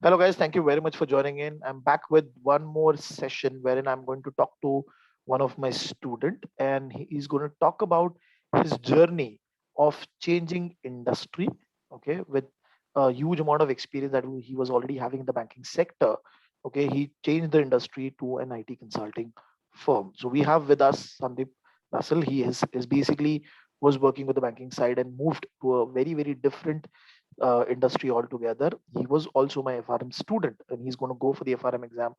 Hello, guys. Thank you very much for joining in. I'm back with one more session wherein I'm going to talk to one of my student, and he is going to talk about his journey of changing industry. Okay, with a huge amount of experience that he was already having in the banking sector. Okay, he changed the industry to an IT consulting firm. So we have with us Sandeep Russell. He is basically was working with the banking side and moved to a very different industry altogether. He was also my FRM student, and he's going to go for the FRM exam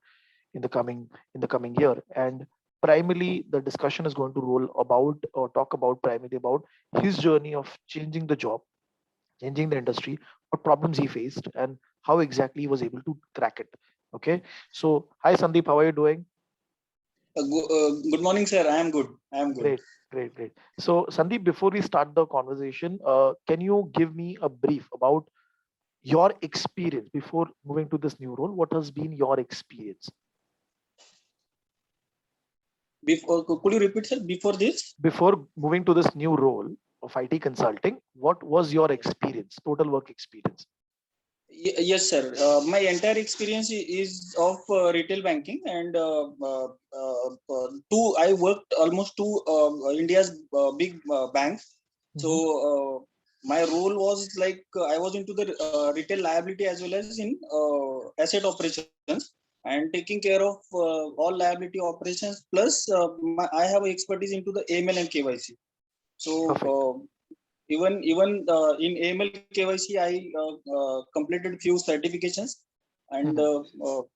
in the coming year. And primarily, the discussion is going to roll about or talk about primarily about his journey of changing the job, changing the industry, what problems he faced, and how exactly he was able to crack it. Okay, so hi Sandeep, how are you doing? Good morning, sir. I am good. I am good. Great, great. So Sandeep, before we start the conversation, can you give me a brief about your experience before moving to this new role? What has been your experience Before, could you repeat, sir? Before this? before moving to this new role of IT consulting? What was your experience, total work experience? Yes, sir. My entire experience is of retail banking, and two. I worked almost two India's big banks. So Mhm. my role was like I was into the retail liability as well as in asset operations and taking care of all liability operations. Plus, I have expertise into the AML and KYC. So Perfect. even in AML KYC, I completed few certifications, and Mhm.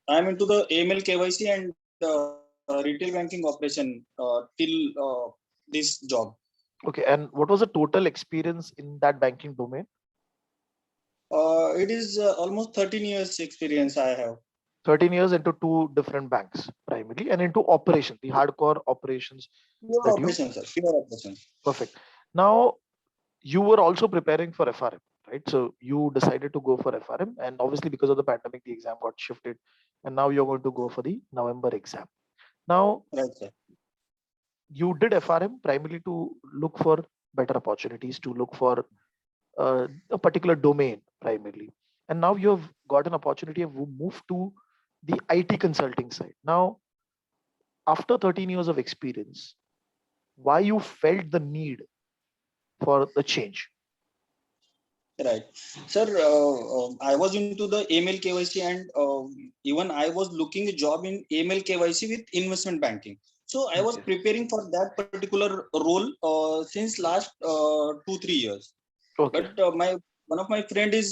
I'm into the AML KYC and retail banking operation till this job. Okay, and what was the total experience in that banking domain? It is almost 13 years experience I have. 13 years into two different banks primarily, and into operations, the hardcore operations Pure that you. operations, sir. Pure operations. Perfect. Now, you were also preparing for FRM, right? So you decided to go for FRM, and obviously because of the pandemic, the exam got shifted, and now you're going to go for the November exam. Now, Right, sir. you did FRM primarily to look for better opportunities, to look for a particular domain primarily, and now you have got an opportunity of move to the IT consulting side. Now, after 13 years of experience, why you felt the need for the change? Right, sir. I was into the AML KYC, and even I was looking a job in AML KYC with investment banking. So I was Okay. preparing for that particular role since last 2 3 years. Okay. But my one of my friend is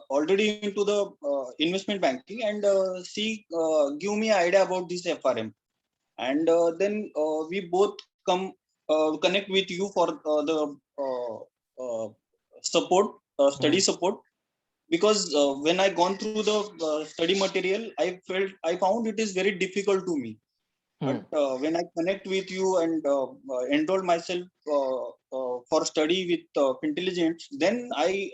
already into the investment banking, and she give me idea about this FRM, and then we both come connect with you for the uh, uh, support, study Mhm. support, because when I gone through the study material, I found it is very difficult to me. But Hmm. when I connect with you and enroll myself for study with intelligence, then I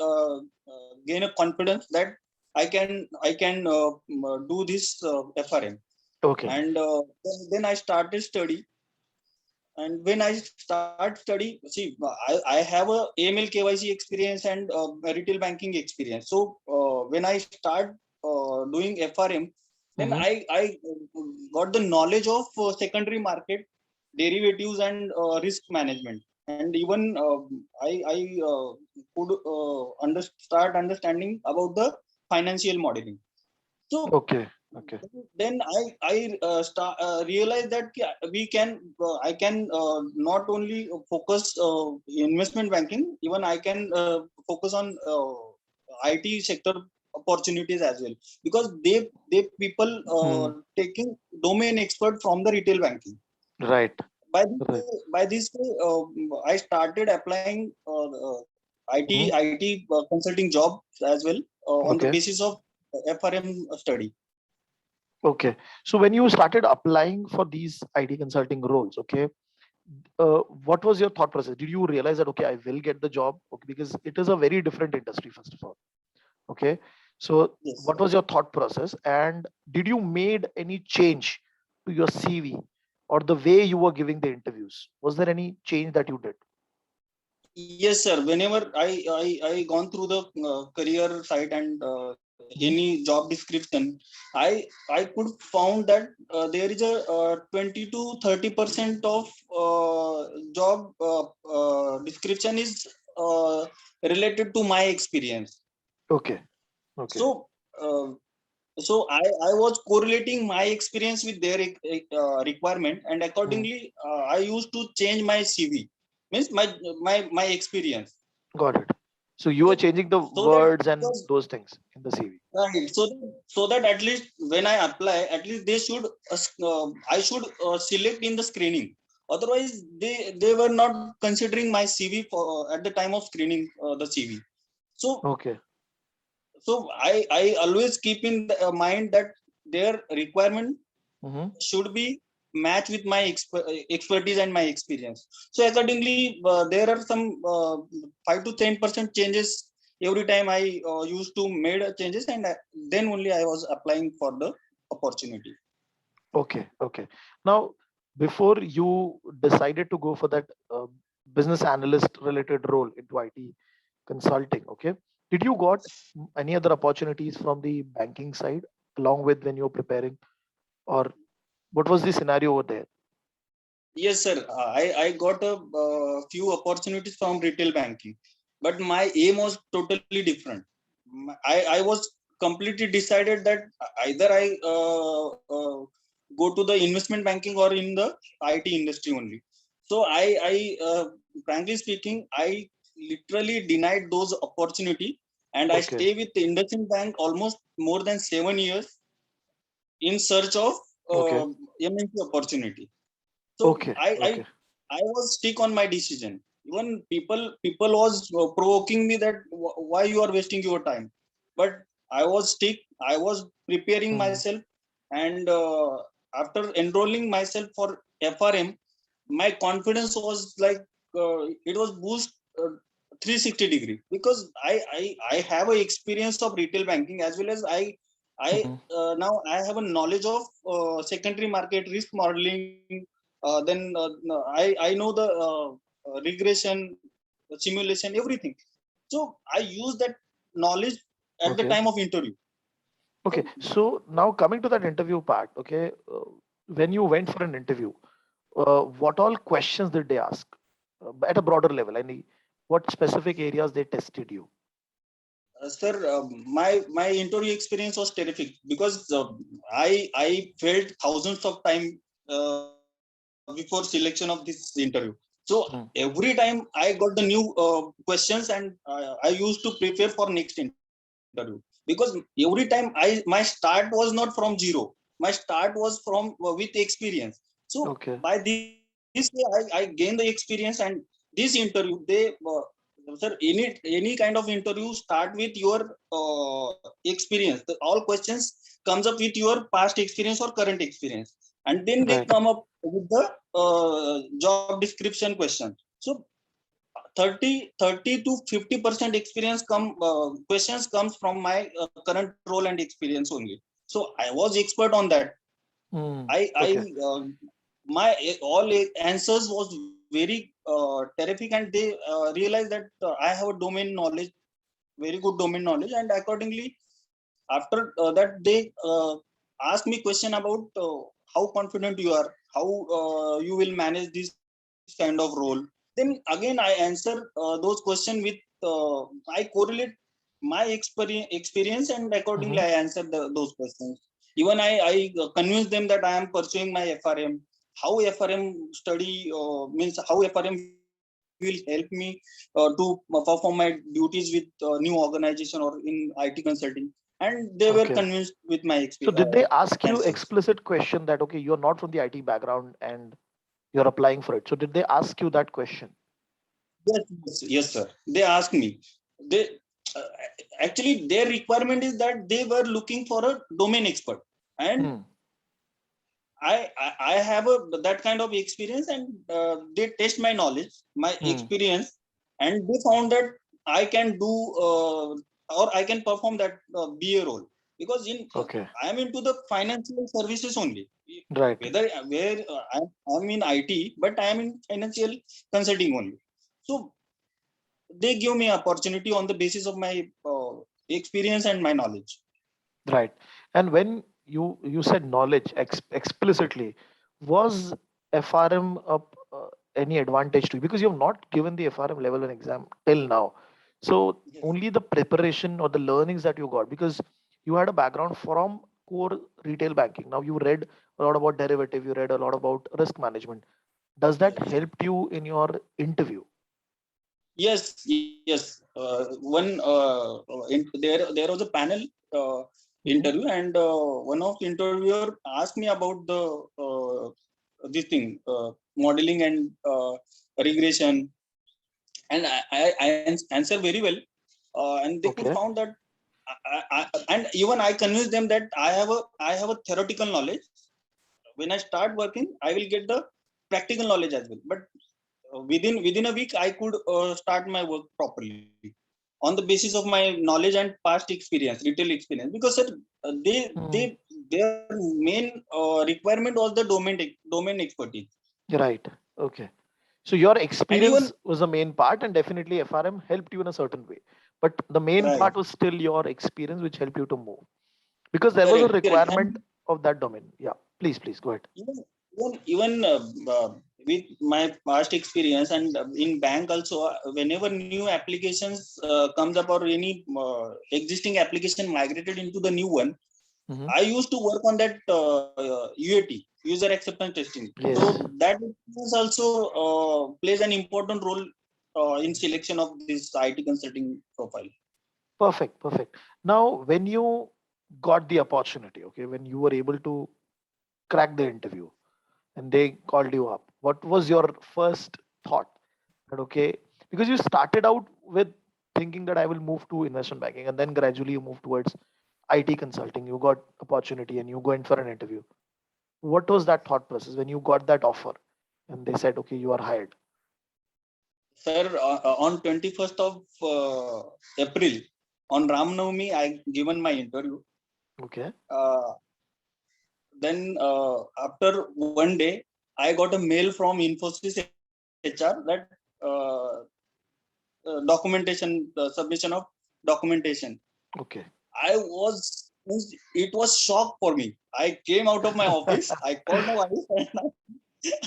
gain a confidence that I can do this FRM. Okay. And then I started study. And when I start study, see, I have a AML KYC experience and retail banking experience. So when I start doing FRM, then Hmm. I got the knowledge of secondary market, derivatives, and risk management. And even I could start understanding about the financial modeling. So Okay. Okay. then realized that yeah, I can not only focus investment banking, even I can focus on IT sector opportunities as well, because they people Hmm. taking domain expert from the retail banking. Right. By this Right. by this way, I started applying Hmm. IT consulting job as well on the Okay. basis of FRM study. Okay. So when you started applying for these IT consulting roles, okay, what was your thought process? Did you realize that okay, I will get the job? Okay, because it is a very different industry, first of all. Okay. So Yes. what was your thought process, and did you made any change to your CV or the way you were giving the interviews? Was there any change that you did? Yes, sir. Whenever I gone through the career site and any job description, I could found that there is a 20 to 30% of job description is uh, related to my experience. Okay. Okay. So uh, I was correlating my experience with their requirement, and Hmm. accordingly I used to change my CV, means my experience. Got it. So you are So changing the so that words and because those things in the CV. right, so that at least when I apply, at least they should I should select in the screening. Otherwise, they were not considering my CV for at the time of screening the CV. So Okay. I always keep in the, mind that their requirement Mm-hmm. should be match with my expertise and my experience. So accordingly there are some 5 to 10% changes every time I used to made changes, and then only I was applying for the opportunity. Okay. Okay. Now, before you decided to go for that business analyst related role into IT consulting, okay, did you got any other opportunities from the banking side along with when you're preparing, or what was the scenario over there? Yes, sir. I got a few opportunities from retail banking, but my aim was totally different. I was completely decided that either I go to the investment banking or in the IT industry only. So frankly speaking, I literally denied those opportunity, and I Okay. stay with the IndusInd Bank almost more than 7 years in search of Okay. MNC opportunity. So Okay. i i Okay. I was stick on my decision. Even people was provoking me that why you are wasting your time, but I was stick. I was preparing Hmm. myself, and after enrolling myself for FRM, my confidence was like it was boost 360-degree, because I have a experience of retail banking, as well as I Hmm. now I have a knowledge of secondary market risk modeling. Then no, I know the regression, simulation, everything. So I use that knowledge at the Okay. time of interview. Okay. So So now coming to that interview part, okay, when you went for an interview, what all questions did they ask at a broader level? Any what specific areas they tested you? sir, my interview experience was terrific, because I felt thousands of time before selection of this interview. So every Hmm. time I got the new questions, and I used to prepare for next interview, because every time I my start was not from zero. My start was from with experience. So by Okay. this way I gained the experience, and this interview they sir, any kind of interview start with your experience. All questions comes up with your past experience or current experience, and then they come Right. up with the job description question. So 30 to 50% experience questions comes from my current role and experience only. So I was expert on that. Hmm. I Okay. my all answers was very terrific, and they realized that I have a domain knowledge, very good domain knowledge, and accordingly after that they asked me question about how confident you are, how you will manage this kind of role. Then again I answer those questions with I correlate my experience, and accordingly I Hmm. answer those questions. Even I convince them that I am pursuing my FRM, how FRM study means how FRM will help me to perform my duties with new organization or in IT consulting, and they were Okay. convinced with my So did they ask you answers. explicit question that okay, you're not from the IT background and you're applying for it? So did they ask you that question? Yes, sir. They asked me. They uh, actually their requirement is that they were looking for a domain expert, and Hmm. I have a that kind of experience, and they test my knowledge, my Hmm. experience, and they found that I can do or I can perform that BA role, because in Okay. I am into the financial services only. Right. Whether where I'm in IT, but I am in financial consulting only. So they give me opportunity on the basis of my experience and my knowledge. Right. And when you said knowledge explicitly, was FRM any advantage to you? Because you have not given the FRM level 1 exam till now. So Yes. only the preparation or the learnings that you got, because you had a background from core retail banking. Now you read a lot about derivative, you read a lot about risk management. Does that Yes. help you in your interview? Yes. There was a panel uh, Mhm. interview, and one of the interviewer asked me about the this thing, modeling and regression, and I answer very well, and they could Okay. found that and even I convinced them that I have a theoretical knowledge. When I start working, I will get the practical knowledge as well. But within a week, I could start my work properly on the basis of my knowledge and past experience, retail experience. Because sir, they Hmm. their main requirement was the domain expertise, Right. Okay. So your and even experience was the main part, and definitely FRM helped you in a certain way. But the main right, part was still your experience, which helped you to move because there was a correct, requirement and of that domain. Yeah, please go ahead. even with my past experience and in bank also, whenever new applications comes up, or any existing application migrated into the new one, Hmm. I used to work on that UAT, user acceptance testing. So Yes, that experience also plays an important role in selection of this IT consulting profile. perfect, perfect. Now, when you got the opportunity, okay, when you were able to crack the interview and they called you up, what was your first thought? That okay, because you started out with thinking that I will move to investment banking, and then gradually you move towards IT consulting. You got opportunity and you go in for an interview. What was that thought process when you got that offer and they said, okay, you are hired? Sir, on 21st of April, on Ramnavami, I given my interview. Okay. Uh, then after one day, I got a mail from Infosys HR that uh, documentation, submission of documentation. Okay. I was, it was shock for me. I came out of my office, I called my wife,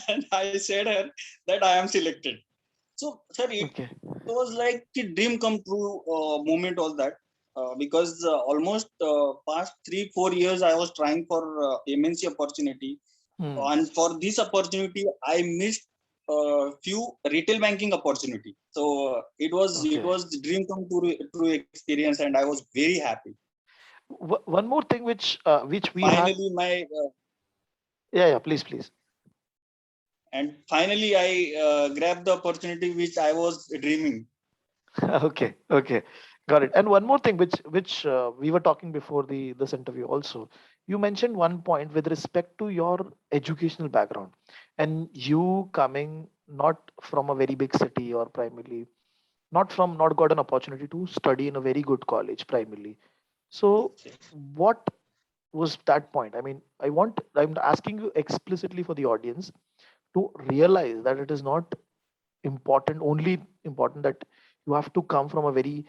and I said her that I am selected. So, sir, it Okay. was like a dream come true moment, all that. Because almost past 3 4 years I was trying for MNC opportunity, Hmm. and for this opportunity I missed few retail banking opportunity. So it Okay. was the dream come true experience, and I was very happy. One more thing which we have. Finally, my Yeah, yeah. Please. and finally I grabbed the opportunity which I was dreaming. Okay, got it. And one more thing which we were talking before the this interview also. You mentioned one point with respect to your educational background, and you coming not from a very big city, or primarily not got an opportunity to study in a very good college primarily. So Yes, yes. what was that point? I mean, I'm asking you explicitly for the audience to realize that it is not only important that you have to come from a very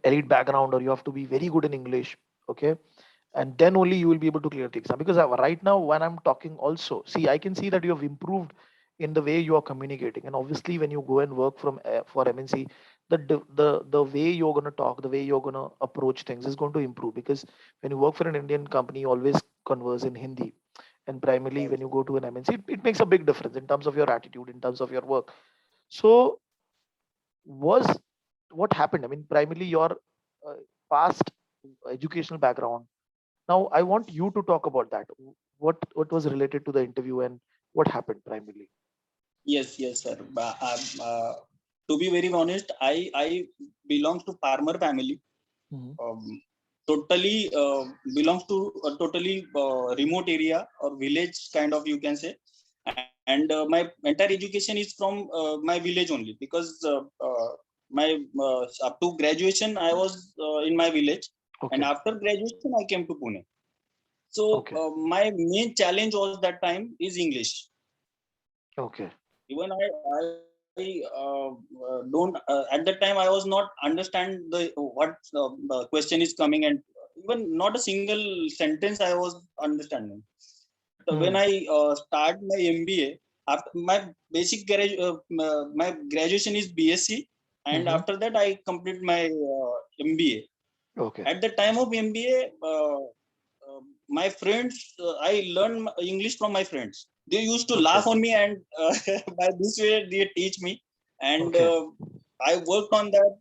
elite background, or you have to be very good in English. Okay. And then only you will be able to clear the exam, because right now when I'm talking also, see, I can see that you have improved in the way you are communicating, and obviously when you go and work for MNC, the way you're going to talk, the way you're going to approach things is going to improve, because when you work for an Indian company, you always converse in Hindi, and primarily when Right. you go to an MNC, it makes a big difference in terms of your attitude, in terms of your work. So was what happened? I mean, primarily your uh, past educational background. Now I want you to talk about that. What was related to the interview, and what happened primarily? Yes, sir. To be very honest, I belongs to farmer family. Hmm. Um, Totally belongs to a totally remote area or village kind of, you can say. And my entire education is from my village only, because my up to graduation I was in my village, and Okay. after graduation I came to Pune. So Okay. my main challenge was that time is English. Okay. Even I don't at that time I was not understand the what question is coming, and even not a single sentence I was understanding. But when Hmm. I start my MBA, after my my graduation is BSc, and Hmm. after that I complete my MBA. Okay. At the time of MBA, my friends, I learned English from my friends. They used to Okay. laugh on me, and by this way they teach me. And Okay. I worked on that.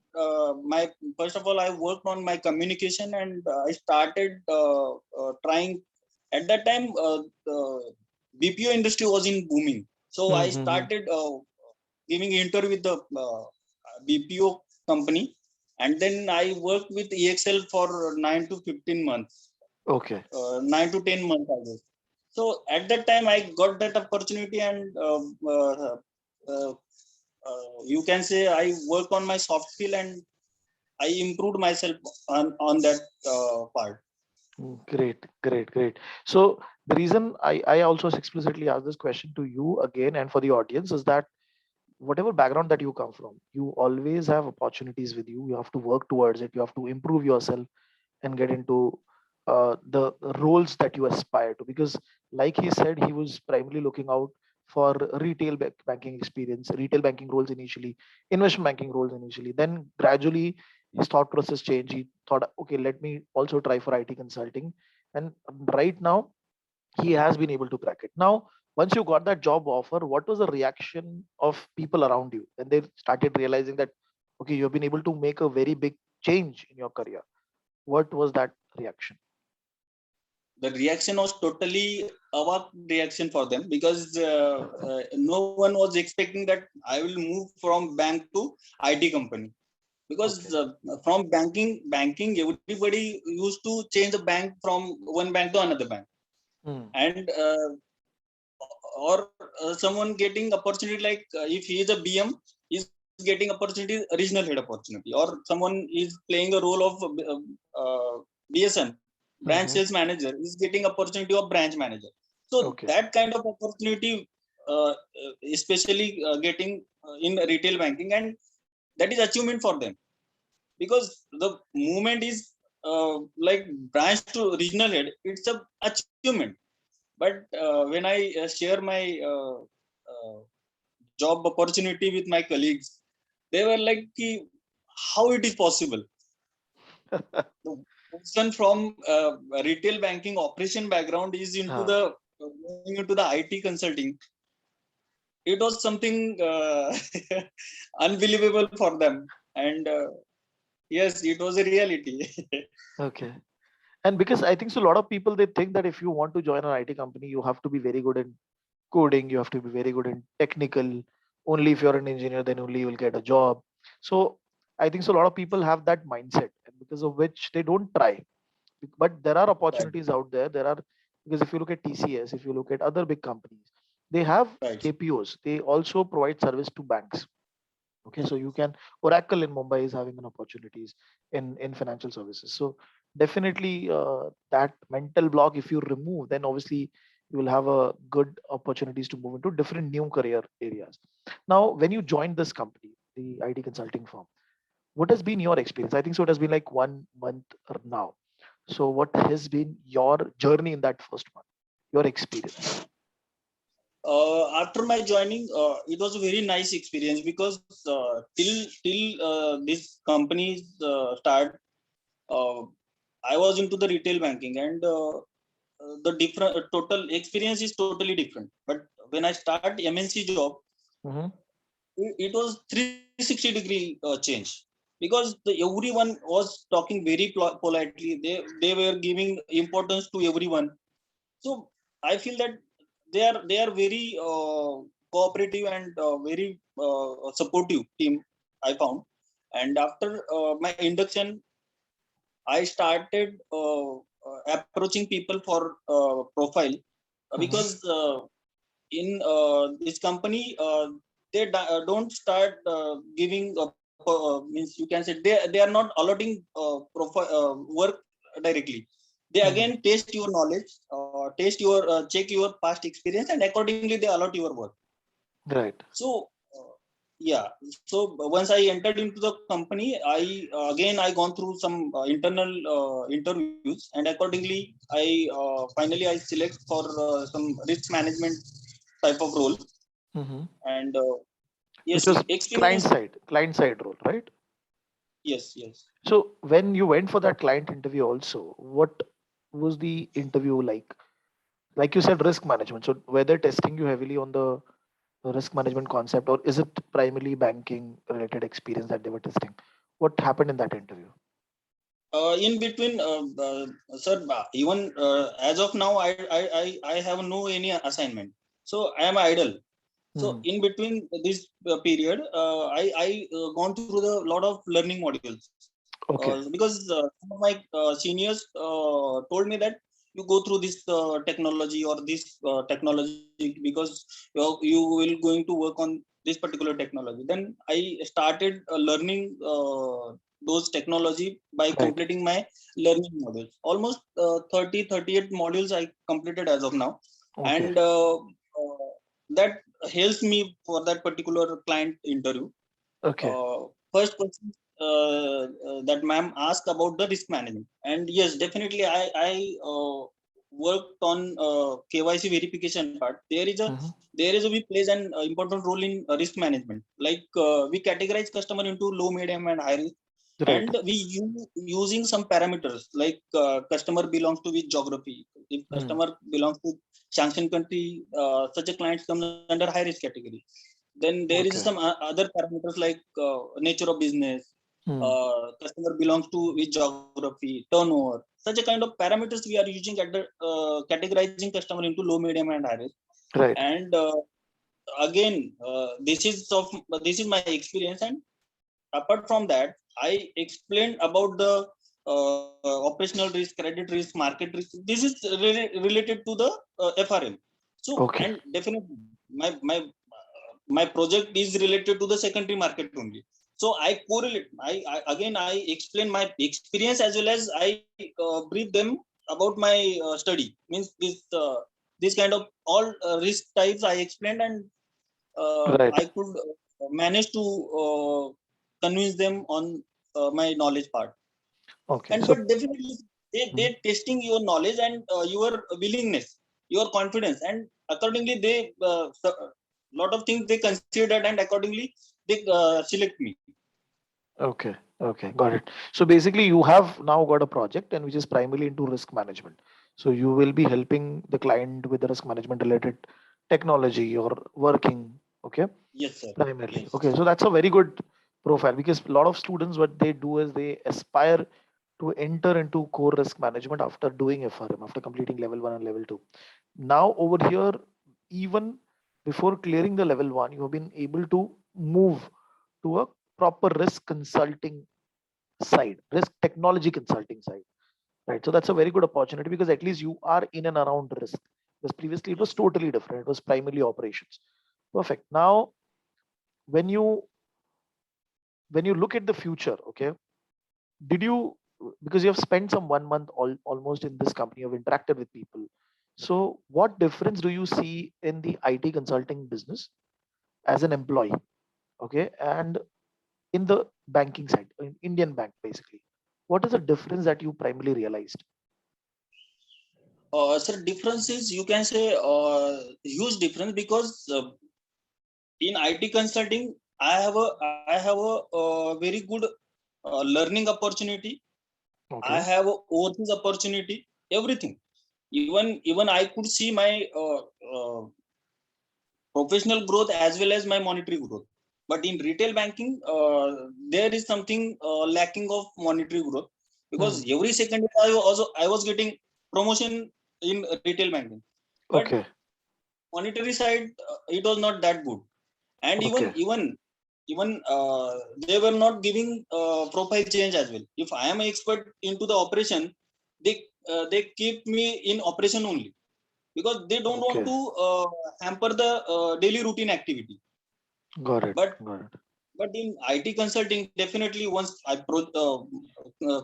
My First of all, I worked on my communication, and I started trying. At that time, the BPO industry was in booming, so I Hmm. started giving interview with the BPO company, and then I worked with EXL for 9 to 15 months, Okay. 9 to 10 months, I guess. So at that time, I got that opportunity, and uh, you can say I worked on my soft skill, and I improved myself on that part. Great, great, great. So the reason I also explicitly asked this question to you again and for the audience is that whatever background that you come from, you always have opportunities with you. You have to work towards it. You have to improve yourself and get into the roles that you aspire to. Because, like he said, he was primarily looking out for banking experience, retail banking roles initially, investment banking roles initially. Then gradually his thought process changed. He thought, okay, let me also try for IT consulting. And right now he has been able to crack it. Now, once you got that job offer, what was the reaction of people around you when they started realizing that, okay, you've been able to make a very big change in your career? What was that reaction? The reaction was totally awak reaction for them, because no one was expecting that I will move from bank to IT company. Because Okay. from banking, everybody used to change the bank from one bank to another bank, Hmm. and or someone getting opportunity, like if he is a BM, is getting opportunity, regional head opportunity, or someone is playing a role of BSM, branch Hmm. sales manager, is getting opportunity of branch manager. So Okay. that kind of opportunity, especially getting in retail banking, and that is achievement for them, because the movement is like branch to regional head, it's a achievement. But when I share my uh, job opportunity with my colleagues, they were like, how it is possible? The person from retail banking operation background is into Huh. the going into the IT consulting. It was something unbelievable for them, and yes, it was a reality. Okay. And because I think so, a lot of people they think that if you want to join an IT company, you have to be very good in coding, you have to be very good in technical. Only if you're an engineer, then only you will get a job. So I think so, a lot of people have that mindset, and because of which they don't try. But there are Right, opportunities out there. There are, because if you look at TCS, if you look at other big companies, they have right, KPOs. They also provide service to banks. Okay, so you can, Oracle in Mumbai is having an opportunities in financial services. So definitely that mental block, if you remove, then obviously you will have a good opportunities to move into different new career areas. Now, when you joined this company, the IT consulting firm, what has been your experience? I think so it has been like 1 month now. So what has been your journey in that first month, your experience? after my joining, it was a very nice experience, because till this company start, uh, I was into the retail banking, and the different total experience is totally different. But when I start MNC job, Hmm. it was 360 degree change, because everyone was talking very politely. They were giving importance to everyone. So I feel that they are very cooperative, and very supportive team, I found. And after my induction, I started approaching people for profile, Hmm. because in this company, they don't start giving means, you can say, they are not allotting profile work directly. They Hmm. again test your knowledge, test your check your past experience, and accordingly they allot your work. Right. So yeah. So once I entered into the company, I gone through some internal interviews, and accordingly finally I select for some risk management type of role. Hmm. And Which yes, was experience. client side role, right? Yes, yes. So when you went for that client interview also, what was the interview like? Like you said, risk management. So were they testing you heavily on the risk management concept, or is it primarily banking related experience that they were testing? What happened in that interview? In between, sir, even as of now, I have no any assignment, so I am idle. So Hmm. in between this period, I gone through the lot of learning modules, Okay. because some of my seniors told me that you go through this technology or this technology, because you will going to work on this particular technology. Then I started learning those technology by Right. completing my learning modules. Almost 38 modules I completed as of now. Okay. And that helps me for that particular client interview. Okay. uh, First question that ma'am asked about the risk management, and yes, definitely I worked on KYC verification part. Hmm. There is a we plays an important role in risk management. Like we categorize customer into low, medium, and high risk, Right. and we using some parameters like customer belongs to which geography. If Hmm. customer belongs to sanction country, such a client comes under high risk category. Then there is some Okay. other parameters like nature of business, Hmm. customer belongs to which geography, turnover. Such a kind of parameters we are using at the categorizing customer into low, medium, and high risk. Right. And again, this is my experience. And apart from that, I explained about the operational risk, credit risk, market risk. This is related to the FRM. So, Okay. and definitely my project is related to the secondary market only. So I correlate. I again I explain my experience as well as I brief them about my study. Means this kind of all risk types I explained, and Right. I could manage to convince them on my knowledge part. Okay. And So. but definitely they Mhm. testing your knowledge and your willingness, your confidence, and accordingly they lot of things they considered, and accordingly they select me. Okay. Okay. Got it. So basically, you have now got a project and which is primarily into risk management. So you will be helping the client with the risk management related technology or working. Okay. Yes, sir. Primarily. Yes. Okay. So that's a very good profile because a lot of students, what they do is they aspire to enter into core risk management after doing FRM, after completing level one and level two. Now, over here, even before clearing the level one, you have been able to move to a proper risk consulting side, risk technology consulting side, right? So that's a very good opportunity because at least you are in and around risk. Because previously it was Yes. totally different. It was primarily operations. Perfect. Now, when you when you look at the future, okay, did you, because you have spent some 1 month almost in this company, you've interacted with people. So, what difference do you see in the IT consulting business as an employee, okay, and in the banking side, in Indian bank basically? What is the difference that you primarily realized? Sir, difference is, you can say, huge difference, because in IT consulting, I have a very good learning opportunity. I Okay. have a overseas opportunity. Everything. Even I could see my professional growth as well as my monetary growth. But in retail banking, there is something lacking of monetary growth, because Hmm. every second I was getting promotion in retail banking. But Okay. monetary side, it was not that good. And Okay. even they were not giving profile change as well. If I am an expert into the operation, they keep me in operation only, because they don't want Okay. to hamper the daily routine activity. Got it. but Got it. but in IT consulting, definitely once I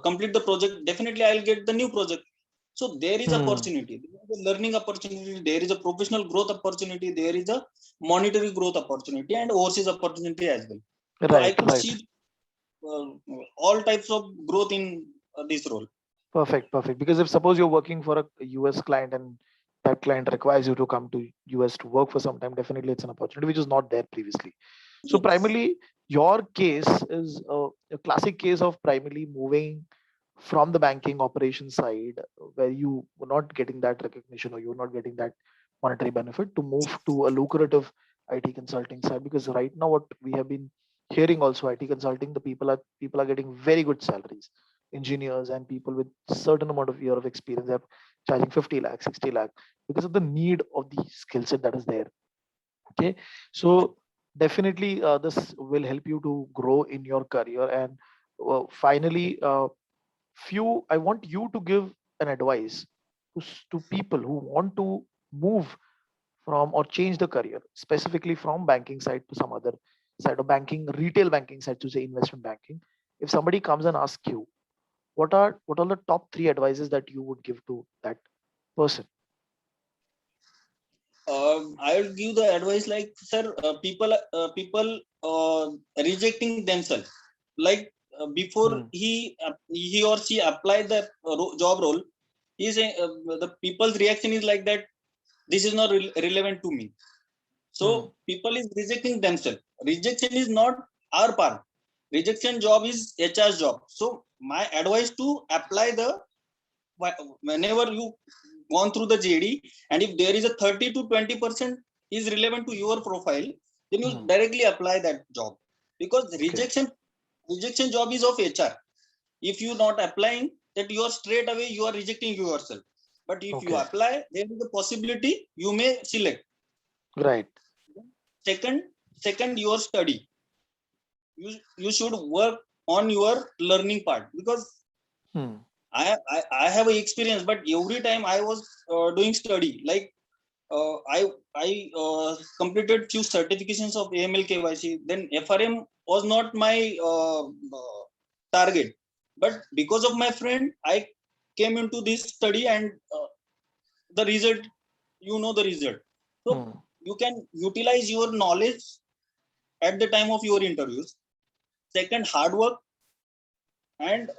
complete the project, definitely I'll get the new project. So there is opportunity, there is a learning opportunity, there is a professional growth opportunity, there is a monetary growth opportunity, and overseas opportunity as well. So I Right, could right. see uh, all types of growth in this role. Perfect, perfect. Because if suppose you're working for a US client and that client requires you to come to US to work for some time, definitely it's an opportunity which is not there previously. So Yes. primarily, your case is a classic case of primarily moving from the banking operation side, where you were not getting that recognition or you're not getting that monetary benefit, to move to a lucrative IT consulting side. Because right now, what we have been hearing also, IT consulting, the people are getting very good salaries. Engineers and people with certain amount of year of experience are charging 50 lakh, 60 lakh, because of the need of the skill set that is there. Okay, so definitely this will help you to grow in your career. And finally, few I want you to give an advice to people who want to move from or change the career, specifically from banking side to some other side of banking, retail banking side to say investment banking. If somebody comes and asks you, what are the top three advices that you would give to that person? I will give the advice like, sir, people rejecting themselves. Like before Hmm. he or she apply the job role, he say the people's reaction is like that. This is not relevant to me. Hmm. So people is rejecting themselves. Rejection is not our part. Rejection job is HR's job. So my advice to apply the whenever you gone through the JD, and if there is a 30 to 20% is relevant to your profile, then you Hmm. directly apply that job, because Okay. rejection job is of HR. If you not applying that, you are straight away you are rejecting yourself. But if you Okay. apply, there is a possibility you may select. Right. Second, your study. You should work on your learning part, because Hmm. I have a experience, but every time I was doing study, like I completed few certifications of AML KYC. Then FRM was not my target, but because of my friend, I came into this study, and the result, the result. So Hmm. you can utilize your knowledge at the time of your interviews. Second, hard work, and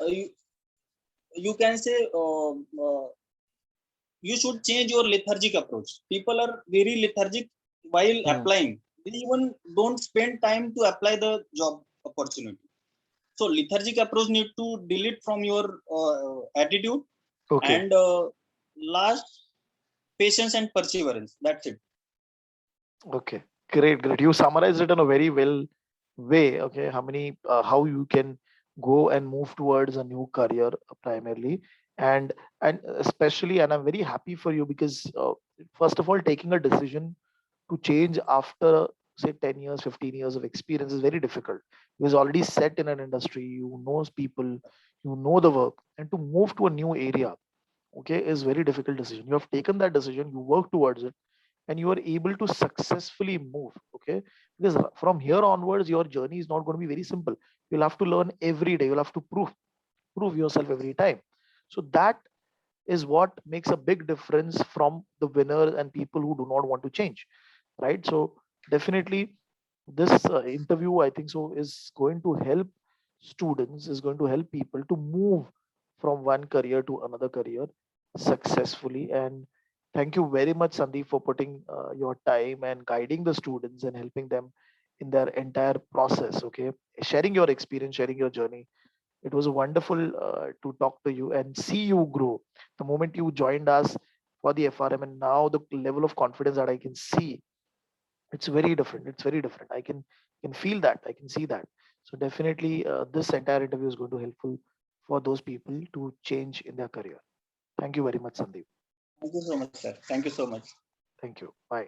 you can say you should change your lethargic approach. People are very lethargic while Hmm. applying. They even don't spend time to apply the job opportunity. So lethargic approach need to delete from your attitude. Okay. And last, patience and perseverance. That's it. Okay. Great. Great. You summarized it in a very well way. Okay. How you can go and move towards a new career primarily, and especially, and I'm very happy for you because first of all, taking a decision to change after say 10 years, 15 years of experience is very difficult. You was already set in an industry, you knows people, you know the work, and to move to a new area, okay, is very difficult decision. You have taken that decision, you work towards it, and you are able to successfully move. Okay, because from here onwards your journey is not going to be very simple. You'll have to learn every day, you'll have to prove yourself every time. So that is what makes a big difference from the winner and people who do not want to change, right? So definitely this interview, I think so, is going to help students, is going to help people to move from one career to another career successfully. And thank you very much, Sandeep, for putting your time and guiding the students and helping them in their entire process. Okay, sharing your experience, sharing your journey. It was wonderful to talk to you and see you grow. The moment you joined us for the FRM, and now the level of confidence that I can see, it's very different. It's very different. I can feel that. I can see that. So definitely, this entire interview is going to helpful for those people to change in their career. Thank you very much, Sandeep. Thank you so much, sir. Thank you so much. Thank you. Bye.